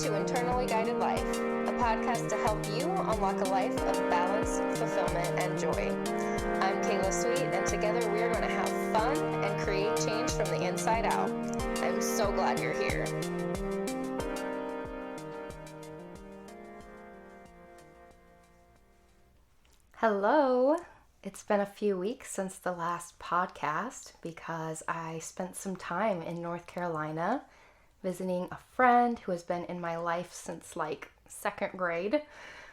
to Internally Guided Life, a podcast to help you unlock a life of balance, fulfillment, and joy. I'm Kayla Sweet, and together we are going to have fun and create change from the inside out. I'm so glad you're here. Hello. It's been a few weeks since the last podcast because I spent some time in North Carolina visiting a friend who has been in my life since like second grade.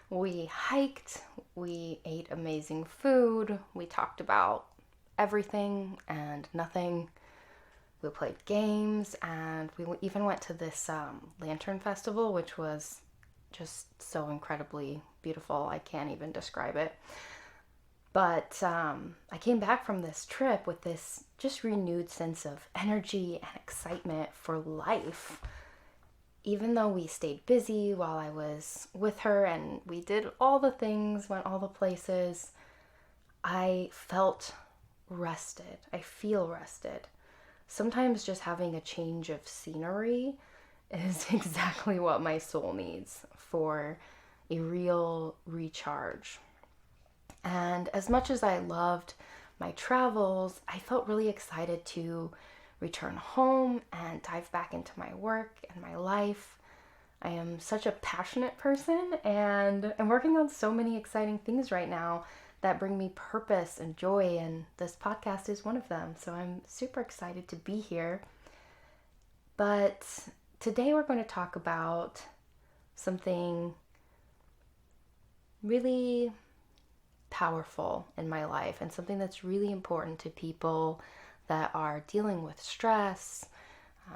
We hiked, we ate amazing food, we talked about everything and nothing. We played games, and we even went to this lantern festival, which was just so incredibly beautiful. I can't even describe it. But I came back from this trip with this just renewed sense of energy and excitement for life. Even though we stayed busy while I was with her and we did all the things, went all the places, I felt rested. I feel rested. Sometimes just having a change of scenery is exactly what my soul needs for a real recharge. And as much as I loved my travels, I felt really excited to return home and dive back into my work and my life. I am such a passionate person, and I'm working on so many exciting things right now that bring me purpose and joy, and this podcast is one of them. So I'm super excited to be here. But today we're going to talk about something really powerful in my life and something that's really important to people that are dealing with stress,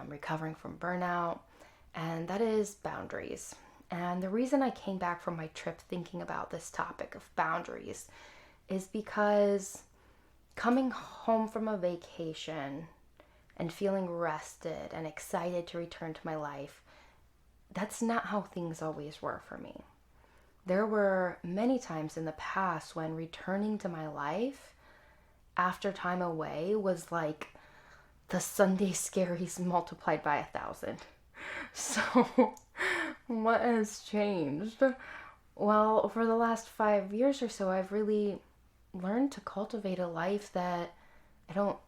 recovering from burnout, and that is boundaries. And the reason I came back from my trip thinking about this topic of boundaries is because coming home from a vacation and feeling rested and excited to return to my life, that's not how things always were for me. There were many times in the past when returning to my life after time away was like the Sunday scaries multiplied by 1,000. So what has changed? Well, over the last 5 years or so, I've really learned to cultivate a life that I don't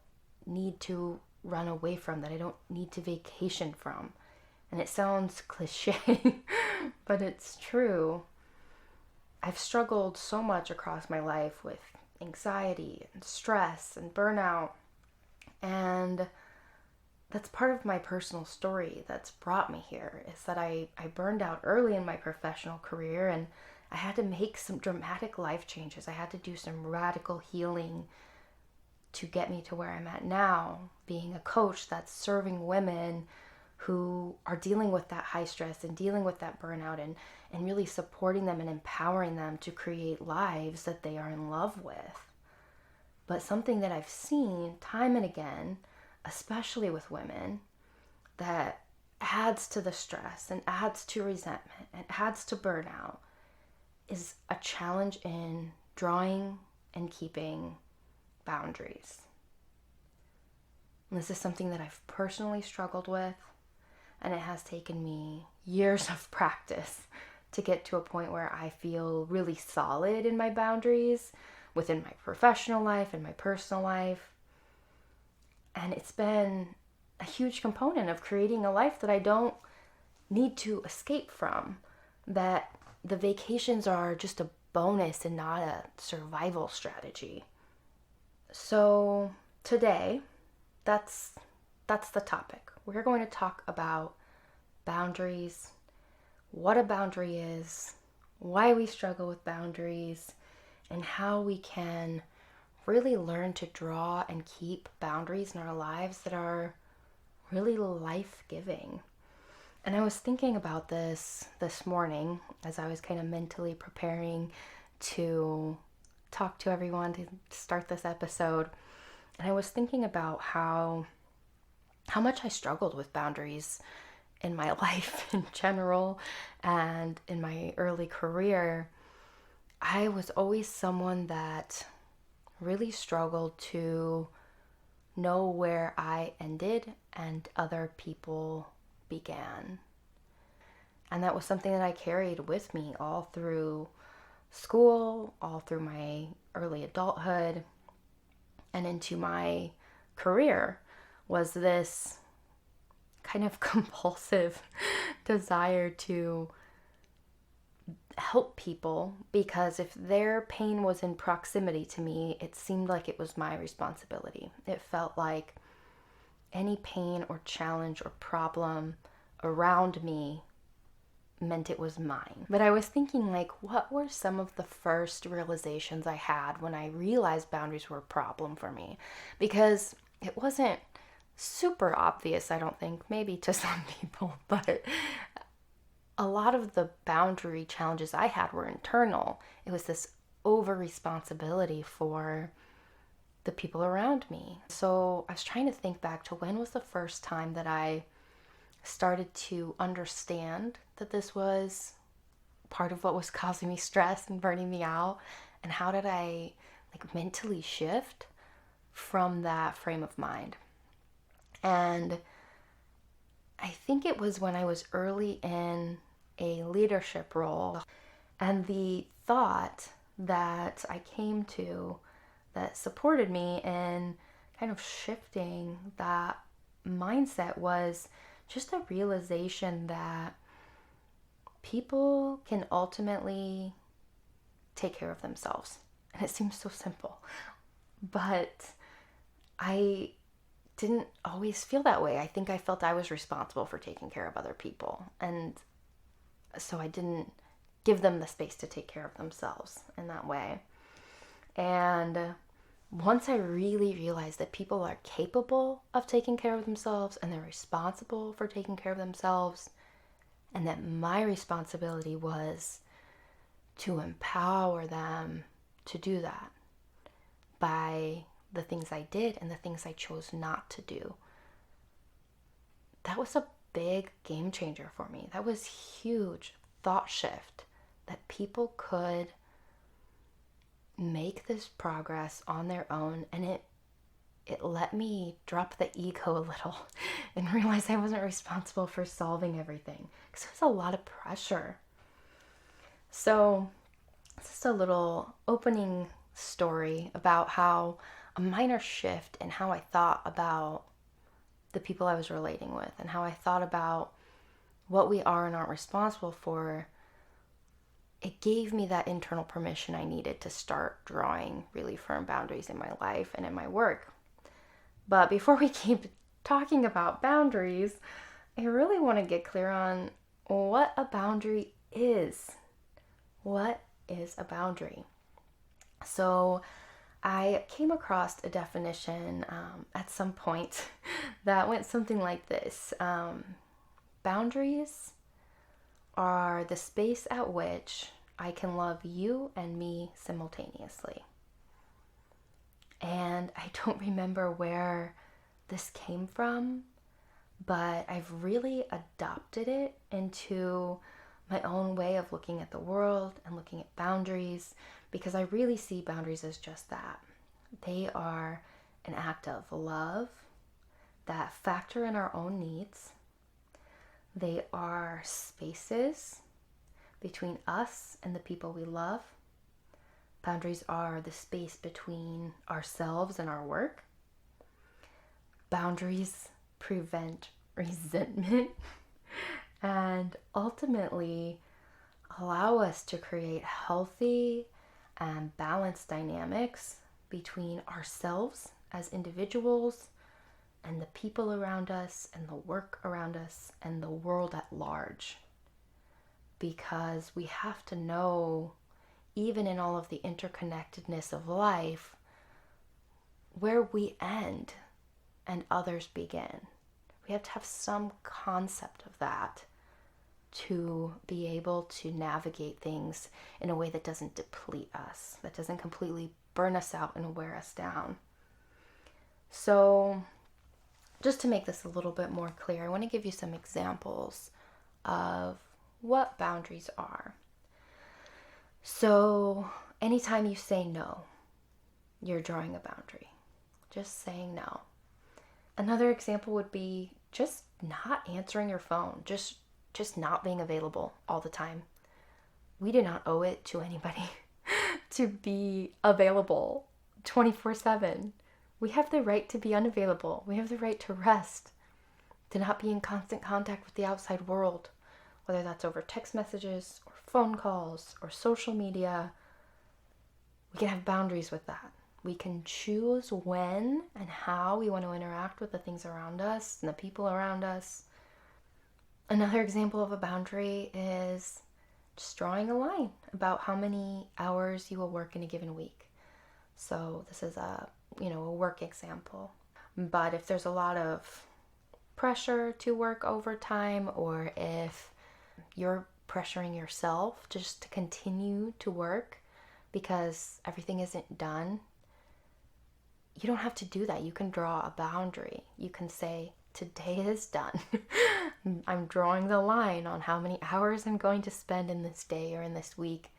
need to run away from, that I don't need to vacation from. And it sounds cliche, but it's true. I've struggled so much across my life with anxiety and stress and burnout, and that's part of my personal story that's brought me here, is that I burned out early in my professional career, and I had to make some dramatic life changes. I had to do some radical healing to get me to where I'm at now, being a coach that's serving women who are dealing with that high stress and dealing with that burnout, and really supporting them and empowering them to create lives that they are in love with. But something that I've seen time and again, especially with women, that adds to the stress and adds to resentment and adds to burnout is a challenge in drawing and keeping boundaries. And this is something that I've personally struggled with, and it has taken me years of practice to get to a point where I feel really solid in my boundaries within my professional life and my personal life. And it's been a huge component of creating a life that I don't need to escape from, that the vacations are just a bonus and not a survival strategy. So today, that's the topic. We're going to talk about boundaries, what a boundary is, why we struggle with boundaries, and how we can really learn to draw and keep boundaries in our lives that are really life-giving. And I was thinking about this morning as I was kind of mentally preparing to talk to everyone to start this episode. And I was thinking about how much I struggled with boundaries in my life in general and in my early career. I was always someone that really struggled to know where I ended and other people began. And that was something that I carried with me all through school, all through my early adulthood, and into my career, was this kind of compulsive desire to help people, because if their pain was in proximity to me, it seemed like it was my responsibility. It felt like any pain or challenge or problem around me meant it was mine. But I was thinking, like, what were some of the first realizations I had when I realized boundaries were a problem for me? Because it wasn't super obvious, I don't think, maybe to some people, but a lot of the boundary challenges I had were internal. It was this over responsibility for the people around me. So I was trying to think back to when was the first time that I started to understand that this was part of what was causing me stress and burning me out, and how did I mentally shift from that frame of mind. And I think it was when I was early in a leadership role, and the thought that I came to that supported me in kind of shifting that mindset was just a realization that people can ultimately take care of themselves. And it seems so simple, but I didn't always feel that way. I think I felt I was responsible for taking care of other people, and so I didn't give them the space to take care of themselves in that way. And once I really realized that people are capable of taking care of themselves and they're responsible for taking care of themselves, and that my responsibility was to empower them to do that by the things I did and the things I chose not to do, that was a big game changer for me. That was huge thought shift, that people could make this progress on their own. And it let me drop the ego a little and realize I wasn't responsible for solving everything, because it was a lot of pressure. So this is a little opening story about how a minor shift in how I thought about the people I was relating with, and how I thought about what we are and aren't responsible for. It gave me that internal permission I needed to start drawing really firm boundaries in my life and in my work. But before we keep talking about boundaries, I really want to get clear on what a boundary is. What is a boundary? So I came across a definition at some point that went something like this. Boundaries are the space at which I can love you and me simultaneously. And I don't remember where this came from, but I've really adopted it into my own way of looking at the world and looking at boundaries, because I really see boundaries as just that. They are an act of love that factor in our own needs. They are spaces between us and the people we love. Boundaries are the space between ourselves and our work. Boundaries prevent resentment and ultimately allow us to create healthy and balanced dynamics between ourselves as individuals and the people around us and the work around us and the world at large. Because we have to know, even in all of the interconnectedness of life, where we end and others begin. We have to have some concept of that to be able to navigate things in a way that doesn't deplete us, that doesn't completely burn us out and wear us down. So just to make this a little bit more clear, I want to give you some examples of what boundaries are. So anytime you say no, you're drawing a boundary. Just saying no. Another example would be just not answering your phone, just just not being available all the time. We do not owe it to anybody to be available 24/7. We have the right to be unavailable. We have the right to rest, to not be in constant contact with the outside world, whether that's over text messages or phone calls or social media. We can have boundaries with that. We can choose when and how we want to interact with the things around us and the people around us. Another example of a boundary is just drawing a line about how many hours you will work in a given week. So this is a work example. But if there's a lot of pressure to work overtime, or if you're pressuring yourself just to continue to work because everything isn't done, you don't have to do that. You can draw a boundary. You can say, today is done. I'm drawing the line on how many hours I'm going to spend in this day or in this week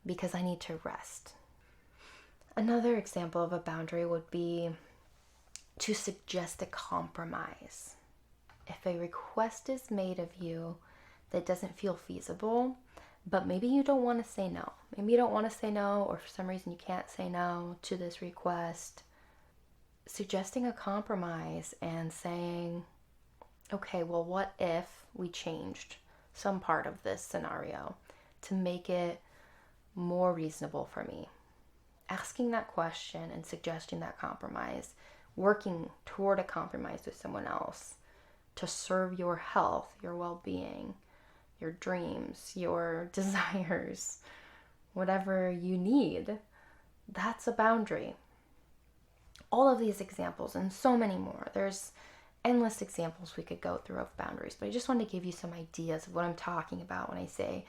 because I need to rest. Another example of a boundary would be to suggest a compromise. If a request is made of you that doesn't feel feasible, but maybe you don't want to say no. Maybe you don't want to say no, or for some reason you can't say no to this request. Suggesting a compromise and saying, okay, well, what if we changed some part of this scenario to make it more reasonable for me? Asking that question and suggesting that compromise, working toward a compromise with someone else to serve your health, your well-being, your dreams, your desires, whatever you need, that's a boundary. All of these examples and so many more. There's endless examples we could go through of boundaries, but I just want to give you some ideas of what I'm talking about when I say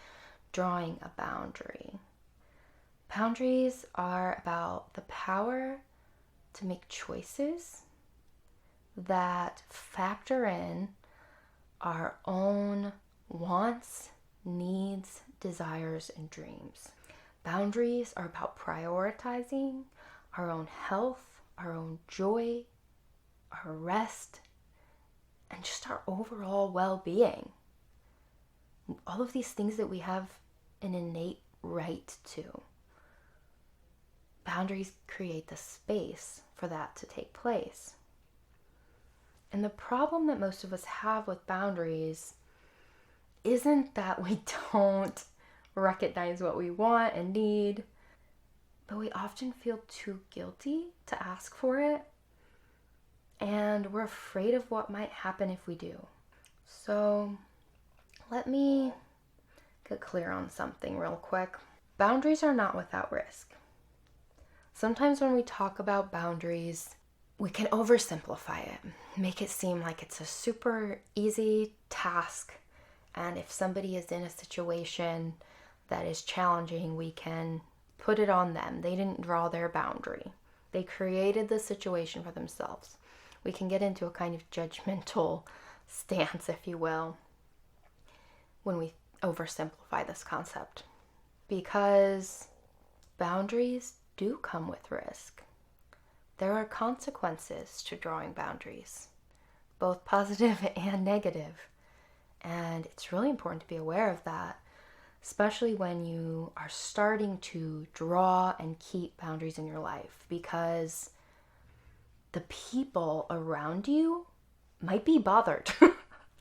drawing a boundary. Boundaries are about the power to make choices that factor in our own wants, needs, desires, and dreams. Boundaries are about prioritizing our own health, our own joy, our rest, and just our overall well-being. All of these things that we have an innate right to. Boundaries create the space for that to take place. And the problem that most of us have with boundaries isn't that we don't recognize what we want and need, but we often feel too guilty to ask for it, and we're afraid of what might happen if we do. So let me get clear on something real quick. Boundaries are not without risk. Sometimes when we talk about boundaries, we can oversimplify it, make it seem like it's a super easy task, and if somebody is in a situation that is challenging, we can put it on them. They didn't draw their boundary. They created the situation for themselves. We can get into a kind of judgmental stance, if you will, when we oversimplify this concept. Because boundaries do come with risk. There are consequences to drawing boundaries, both positive and negative. And it's really important to be aware of that, especially when you are starting to draw and keep boundaries in your life, because the people around you might be bothered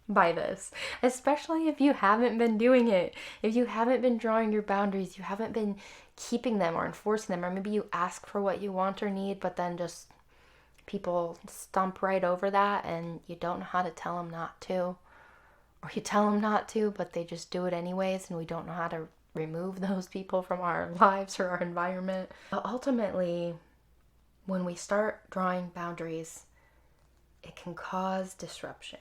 by this, especially if you haven't been doing it. If you haven't been drawing your boundaries, you haven't been keeping them or enforcing them, or maybe you ask for what you want or need, but then just people stomp right over that and you don't know how to tell them not to. Or you tell them not to, but they just do it anyways, and we don't know how to remove those people from our lives or our environment. But ultimately, when we start drawing boundaries, it can cause disruption.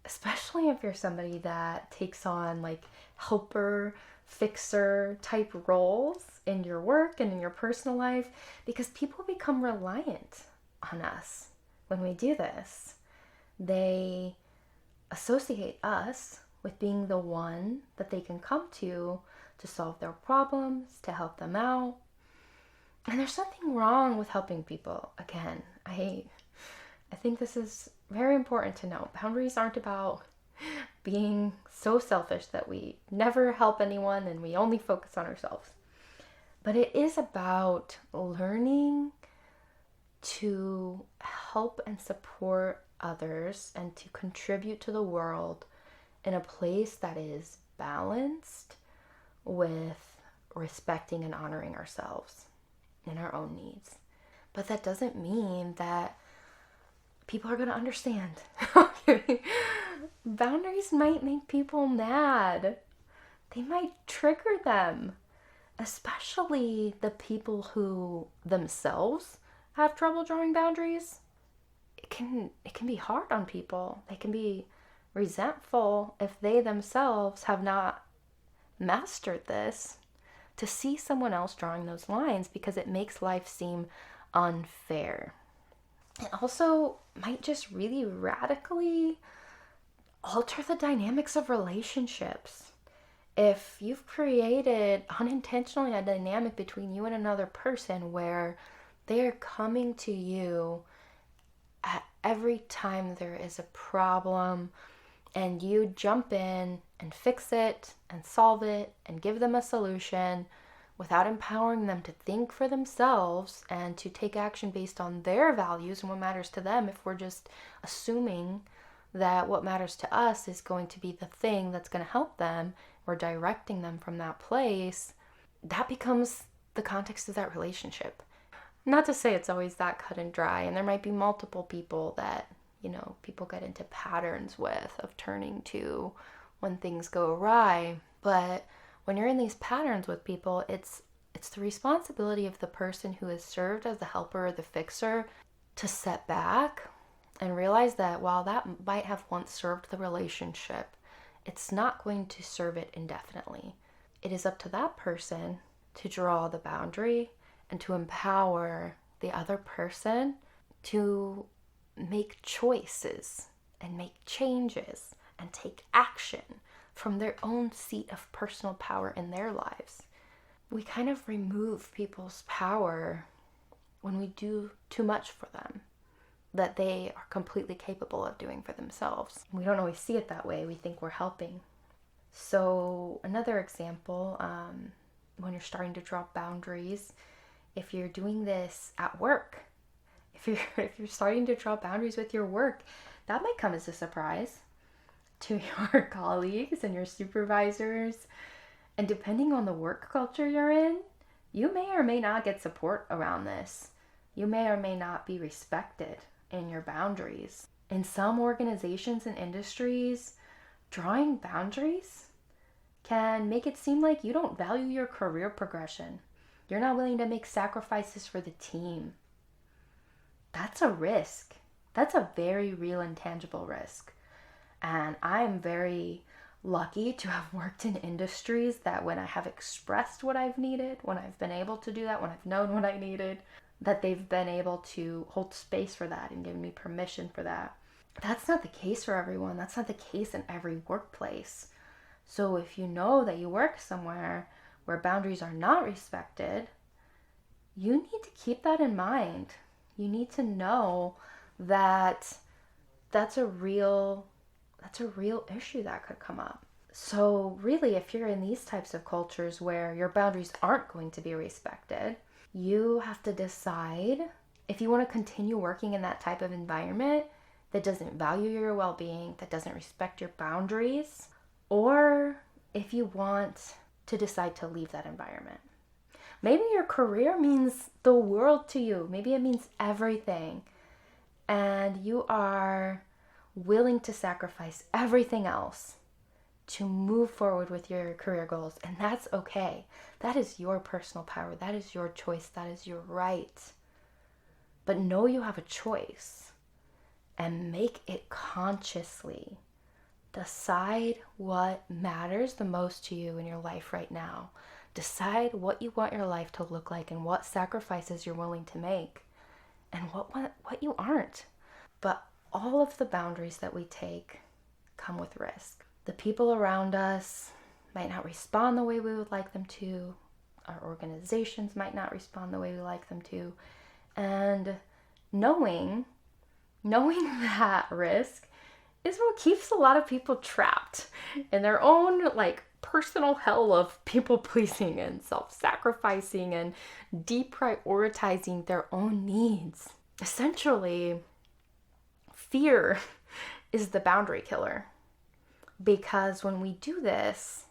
Especially if you're somebody that takes on like helper, fixer type roles in your work and in your personal life, because people become reliant on us when we do this. They associate us with being the one that they can come to solve their problems, to help them out. And there's nothing wrong with helping people. Again, I think this is very important to know. Boundaries aren't about being so selfish that we never help anyone and we only focus on ourselves. But it is about learning to help and support others and to contribute to the world in a place that is balanced with respecting and honoring ourselves and our own needs. But that doesn't mean that people are going to understand. Boundaries might make people mad. They might trigger them, especially the people who themselves have trouble drawing boundaries. It can be hard on people. They can be resentful if they themselves have not mastered this, to see someone else drawing those lines, because it makes life seem unfair. It also might just really radically alter the dynamics of relationships. If you've created unintentionally a dynamic between you and another person where they're coming to you at every time there is a problem, and you jump in and fix it and solve it and give them a solution without empowering them to think for themselves and to take action based on their values and what matters to them, if we're just assuming that what matters to us is going to be the thing that's going to help them, or directing them from that place, that becomes the context of that relationship. Not to say it's always that cut and dry, and there might be multiple people that, people get into patterns with, of turning to when things go awry. But when you're in these patterns with people, it's the responsibility of the person who has served as the helper or the fixer to step back and realize that while that might have once served the relationship, it's not going to serve it indefinitely. It is up to that person to draw the boundary and to empower the other person to make choices and make changes and take action from their own seat of personal power in their lives. We kind of remove people's power when we do too much for them that they are completely capable of doing for themselves. We don't always see it that way. We think we're helping. So another example, when you're starting to draw boundaries, if you're doing this at work, if you're starting to draw boundaries with your work, that might come as a surprise to your colleagues and your supervisors. And depending on the work culture you're in, you may or may not get support around this. You may or may not be respected in your boundaries. In some organizations and industries, drawing boundaries can make it seem like you don't value your career progression. You're not willing to make sacrifices for the team. That's a risk. That's a very real and tangible risk. And I'm very lucky to have worked in industries that when I have expressed what I've needed, when I've been able to do that, when I've known what I needed, that they've been able to hold space for that and give me permission for that. That's not the case for everyone. That's not the case in every workplace. So if you know that you work somewhere where boundaries are not respected, you need to keep that in mind. You need to know that that's a real issue that could come up. So really, if you're in these types of cultures where your boundaries aren't going to be respected, you have to decide if you want to continue working in that type of environment that doesn't value your well-being, that doesn't respect your boundaries, or if you want to decide to leave that environment. Maybe your career means the world to you. Maybe it means everything. And you are willing to sacrifice everything else to move forward with your career goals. And that's okay. That is your personal power. That is your choice. That is your right. But know you have a choice and make it consciously. Decide what matters the most to you in your life right now. Decide what you want your life to look like and what sacrifices you're willing to make and what you aren't. But all of the boundaries that we take come with risk. The people around us might not respond the way we would like them to. Our organizations might not respond the way we like them to. And knowing that risk is what keeps a lot of people trapped in their own personal hell of people pleasing and self-sacrificing and deprioritizing their own needs. Essentially, fear is the boundary killer. Because when we do this,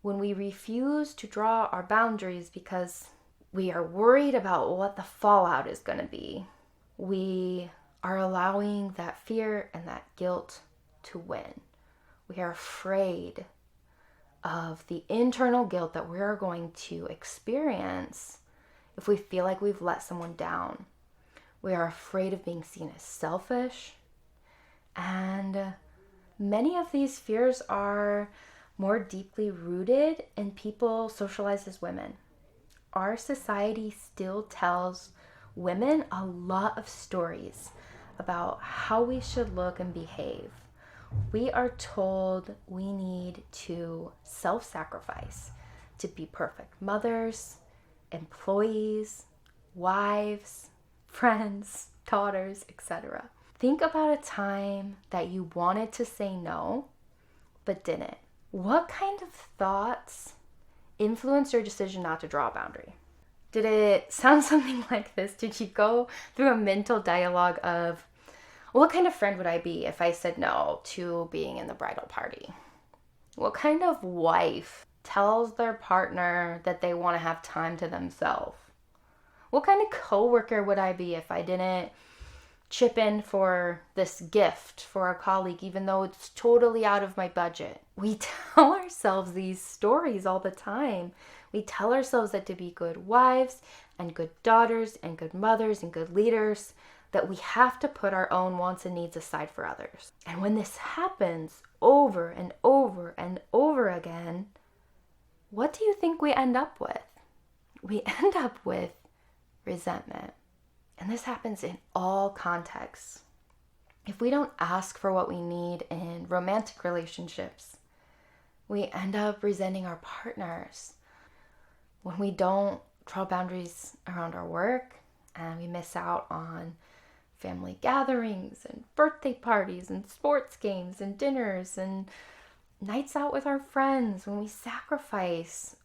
when we refuse to draw our boundaries because we are worried about what the fallout is going to be, we are allowing that fear and that guilt to win. We are afraid of the internal guilt that we are going to experience if we feel like we've let someone down. We are afraid of being seen as selfish. And many of these fears are more deeply rooted in people socialized as women. Our society still tells women a lot of stories about how we should look and behave. We are told we need to self-sacrifice to be perfect mothers, employees, wives, friends, daughters, etc. Think about a time that you wanted to say no, but didn't. What kind of thoughts influenced your decision not to draw a boundary? Did it sound something like this? Did you go through a mental dialogue of, what kind of friend would I be if I said no to being in the bridal party? What kind of wife tells their partner that they want to have time to themselves? What kind of coworker would I be if I didn't chip in for this gift for a colleague, even though it's totally out of my budget? We tell ourselves these stories all the time. We tell ourselves that to be good wives and good daughters and good mothers and good leaders, that we have to put our own wants and needs aside for others. And when this happens over and over and over again, what do you think we end up with? We end up with resentment. And this happens in all contexts. If we don't ask for what we need in romantic relationships, we end up resenting our partners. When we don't draw boundaries around our work and we miss out on family gatherings and birthday parties and sports games and dinners and nights out with our friends, when we sacrifice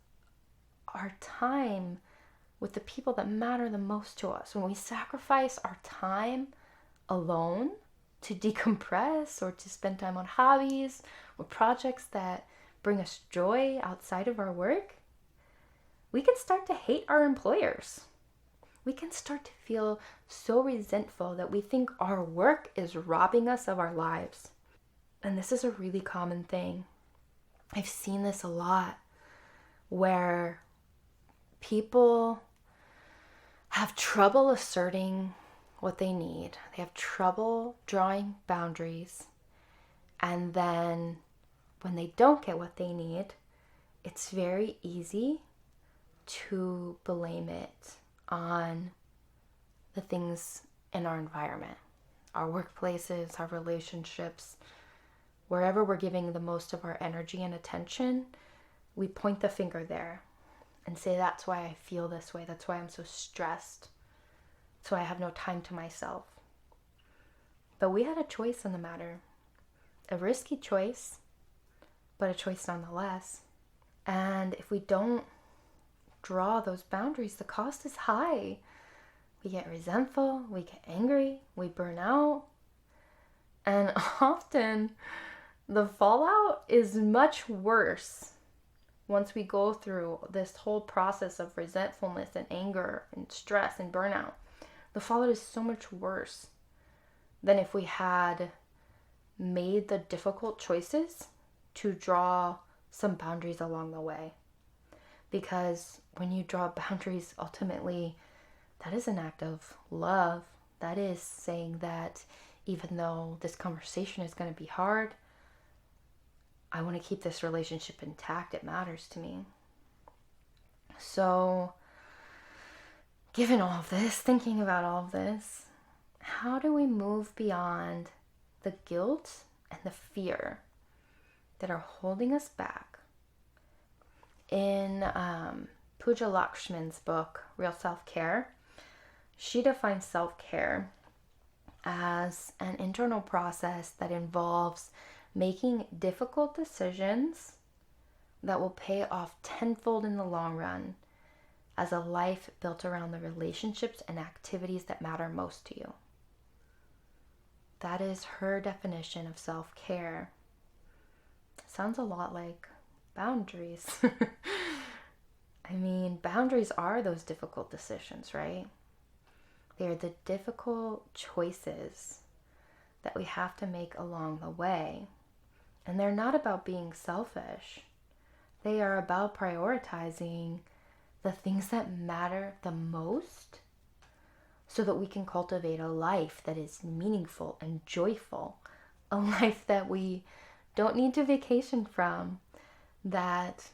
our time with the people that matter the most to us, when we sacrifice our time alone to decompress or to spend time on hobbies or projects that bring us joy outside of our work, we can start to hate our employers. We can start to feel so resentful that we think our work is robbing us of our lives. And this is a really common thing. I've seen this a lot where people have trouble asserting what they need. They have trouble drawing boundaries. And then when they don't get what they need, it's very easy to blame it on the things in our environment, our workplaces, our relationships, wherever we're giving the most of our energy and attention, we point the finger there and say, that's why I feel this way. That's why I'm so stressed. That's why I have no time to myself. But we had a choice in the matter, a risky choice, but a choice nonetheless. And if we don't draw those boundaries, the cost is high. We get resentful, we get angry, we burn out. And often the fallout is much worse once we go through this whole process of resentfulness and anger and stress and burnout. The fallout is so much worse than if we had made the difficult choices to draw some boundaries along the way. Because when you draw boundaries, ultimately, that is an act of love. That is saying that even though this conversation is going to be hard, I want to keep this relationship intact. It matters to me. So, given all of this, thinking about all of this, how do we move beyond the guilt and the fear that are holding us back? In Pooja Lakshman's book, Real Self-Care, she defines self-care as an internal process that involves making difficult decisions that will pay off tenfold in the long run as a life built around the relationships and activities that matter most to you. That is her definition of self-care. Sounds a lot like boundaries. I mean, boundaries are those difficult decisions, right? They're the difficult choices that we have to make along the way. And they're not about being selfish. They are about prioritizing the things that matter the most so that we can cultivate a life that is meaningful and joyful. A life that we don't need to vacation from. That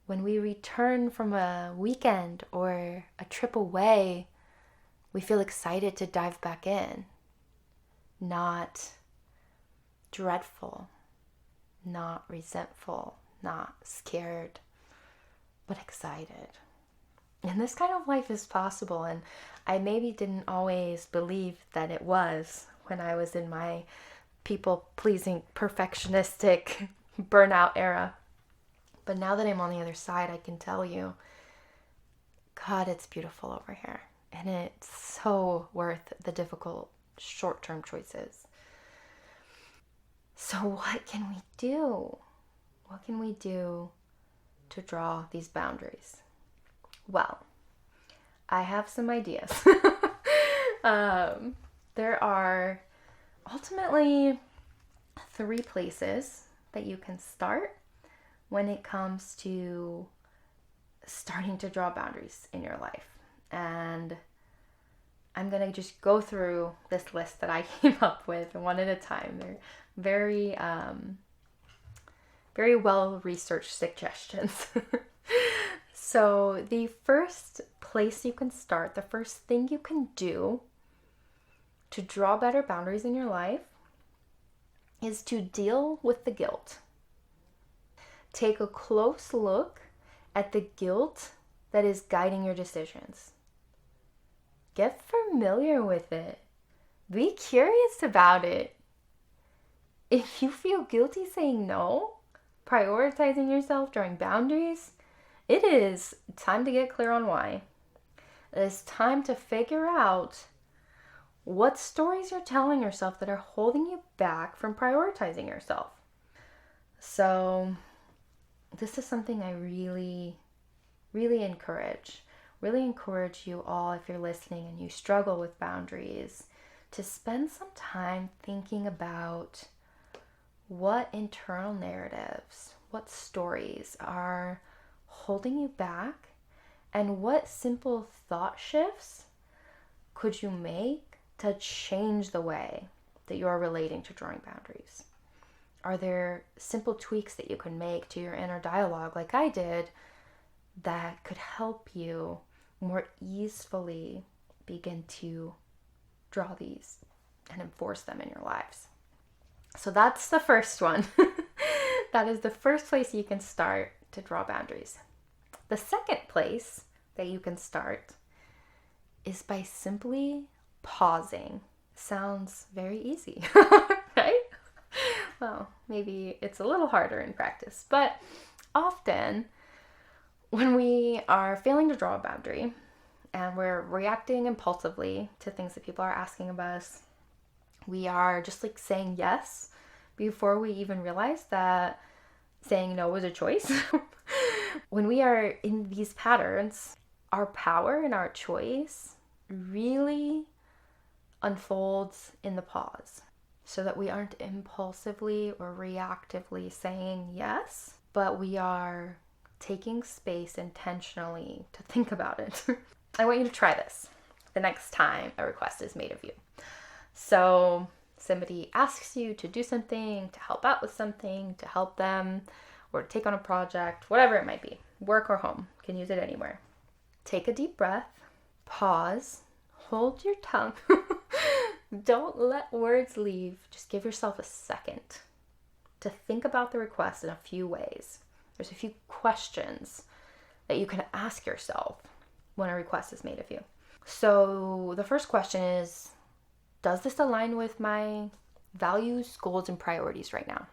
when we return from a weekend or a trip away, we feel excited to dive back in. Not dreadful, not resentful, not scared, but excited. And this kind of life is possible, and I maybe didn't always believe that it was when I was in my people-pleasing, perfectionistic burnout era. But now that I'm on the other side, I can tell you, God, it's beautiful over here. And it's so worth the difficult short-term choices. So what can we do? What can we do to draw these boundaries? Well, I have some ideas. There are ultimately 3 places that you can start when it comes to starting to draw boundaries in your life. And I'm going to just go through this list that I came up with one at a time. They're very, very well-researched suggestions. So the first place you can start, the first thing you can do to draw better boundaries in your life is to deal with the guilt. Take a close look at the guilt that is guiding your decisions. Get familiar with it. Be curious about it. If you feel guilty saying no, prioritizing yourself, drawing boundaries, it is time to get clear on why. It is time to figure out what stories you're telling yourself that are holding you back from prioritizing yourself. So this is something I really encourage you all, if you're listening and you struggle with boundaries, to spend some time thinking about what internal narratives, what stories are holding you back, and what simple thought shifts could you make to change the way that you're relating to drawing boundaries. Are there simple tweaks that you can make to your inner dialogue, like I did, that could help you more easily begin to draw these and enforce them in your lives? So that's the first one. That is the first place you can start to draw boundaries. The second place that you can start is by simply pausing. Sounds very easy, right? Well, maybe it's a little harder in practice, but often when we are failing to draw a boundary and we're reacting impulsively to things that people are asking of us, we are just like saying yes before we even realize that saying no was a choice. When we are in these patterns, our power and our choice really unfolds in the pause, so that we aren't impulsively or reactively saying yes, but we are taking space intentionally to think about it. I want you to try this the next time a request is made of you. So somebody asks you to do something, to help out with something, to help them, or take on a project, whatever it might be, work or home, you can use it anywhere. Take a deep breath, pause, hold your tongue. Don't let words leave. Just give yourself a second to think about the request in a few ways. There's a few questions that you can ask yourself when a request is made of you. So the first question is, Does this align with my values, goals, and priorities right now?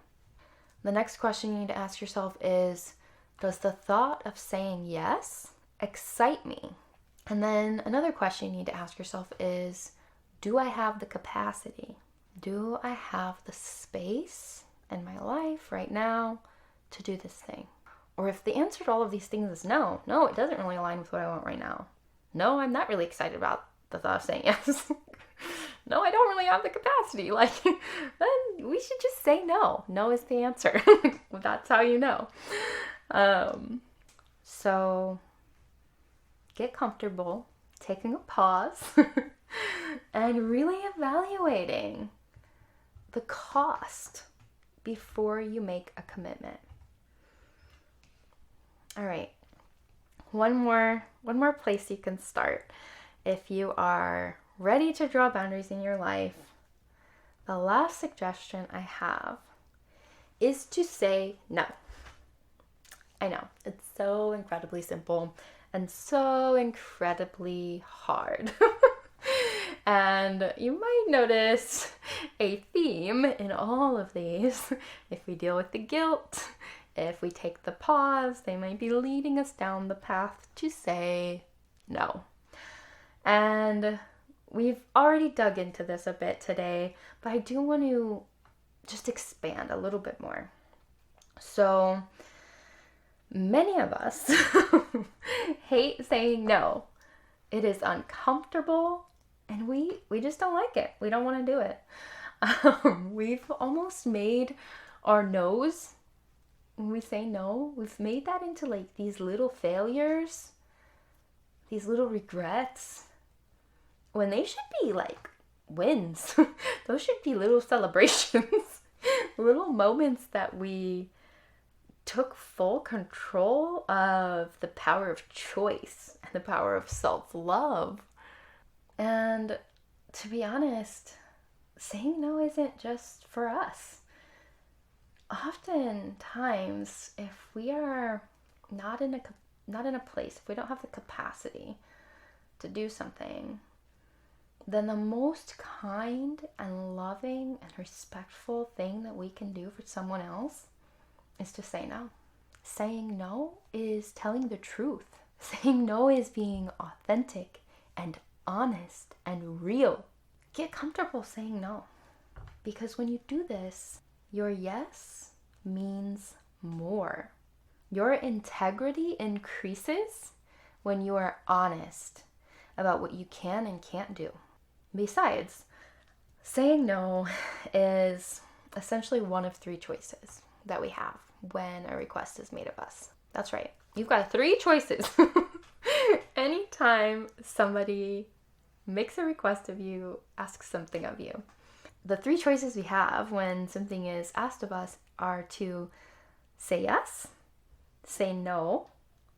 The next question you need to ask yourself is, does the thought of saying yes excite me? And then another question you need to ask yourself is, do I have the capacity? Do I have the space in my life right now to do this thing? Or if the answer to all of these things is no, it doesn't really align with what I want right now. No, I'm not really excited about the thought of saying yes. No, I don't really have the capacity. Then we should just say no. No is the answer. That's how you know. So get comfortable taking a pause and really evaluating the cost before you make a commitment. All right. One more place you can start if you are ready to draw boundaries in your life. The last suggestion I have is to say no. I know, it's so incredibly simple and so incredibly hard. And you might notice a theme in all of these. If we deal with the guilt, if we take the pause, they might be leading us down the path to say no. And we've already dug into this a bit today, but I do want to just expand a little bit more. So many of us hate saying no. It is uncomfortable and we just don't like it. We don't want to do it. We've almost made our no's, when we say no, we've made that into like these little failures, these little regrets, when they should be like wins. Those should be little celebrations, little moments that we took full control of the power of choice and the power of self-love. And to be honest, saying no isn't just for us. Oftentimes, if we are not in a place, if we don't have the capacity to do something, then the most kind and loving and respectful thing that we can do for someone else is to say no. Saying no is telling the truth. Saying no is being authentic and honest and real. Get comfortable saying no. Because when you do this, your yes means more. Your integrity increases when you are honest about what you can and can't do. Besides, saying no is essentially one of three choices that we have when a request is made of us. That's right. You've got three choices. Anytime somebody makes a request of you, asks something of you. The three choices we have when something is asked of us are to say yes, say no,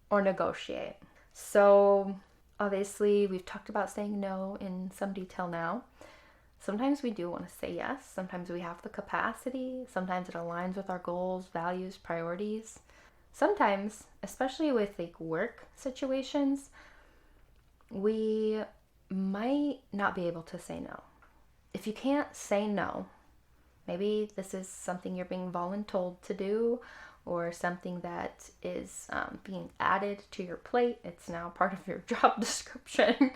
or negotiate. So obviously we've talked about saying no in some detail now. Sometimes we do want to say yes. Sometimes we have the capacity. Sometimes it aligns with our goals, values, priorities. Sometimes, especially with like work situations, we might not be able to say no. If you can't say no, maybe this is something you're being voluntold to do, or something that is being added to your plate. It's now part of your job description.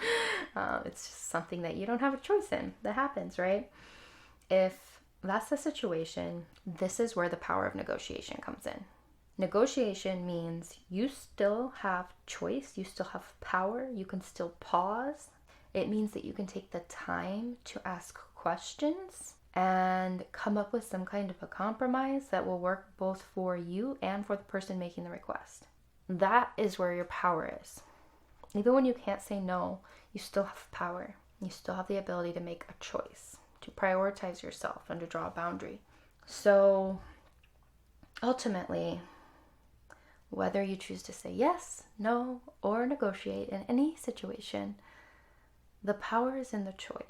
It's just something that you don't have a choice in. That happens, right? If that's the situation, this is where the power of negotiation comes in. Negotiation means you still have choice, you still have power, you can still pause. It means that you can take the time to ask questions and come up with some kind of a compromise that will work both for you and for the person making the request. That is where your power is. Even when you can't say no, you still have power. You still have the ability to make a choice, to prioritize yourself, and to draw a boundary. So ultimately, whether you choose to say yes, no, or negotiate in any situation, the power is in the choice.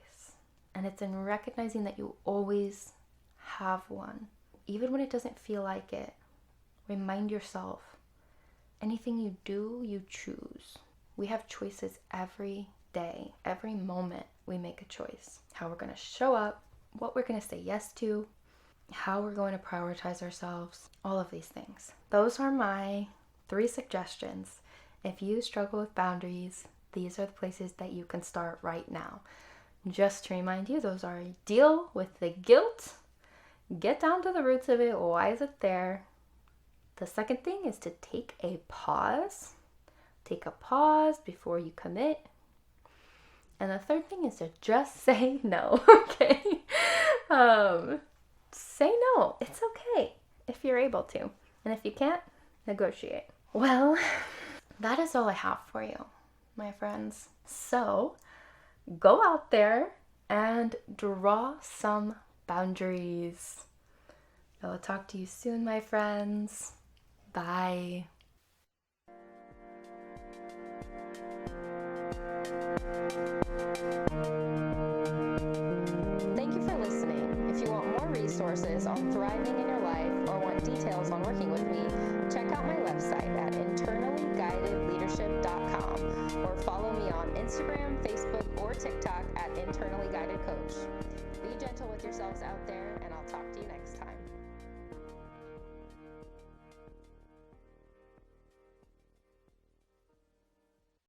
And it's in recognizing that you always have one. Even when it doesn't feel like it, remind yourself, anything you do, you choose. We have choices every day, every moment, we make a choice. How we're going to show up, what we're going to say yes to, how we're going to prioritize ourselves, all of these things. Those are my 3 suggestions. If you struggle with boundaries, these are the places that you can start right now. Just to remind you, those are deal with the guilt, get down to the roots of it, why is it there? The second thing is to take a pause. Take a pause before you commit. And the third thing is to just say no, okay? Say no. It's okay if you're able to. And if you can't, negotiate. Well, that is all I have for you, my friends. So, go out there and draw some boundaries. I will talk to you soon, my friends. Bye. Thank you for listening. If you want more resources on thriving in your life or want details on working with me, check out my website at internallyguidedleadership.com or follow me on Instagram, Facebook, or TikTok at internallyguidedcoach. Be gentle with yourselves out there, and I'll talk to you next time.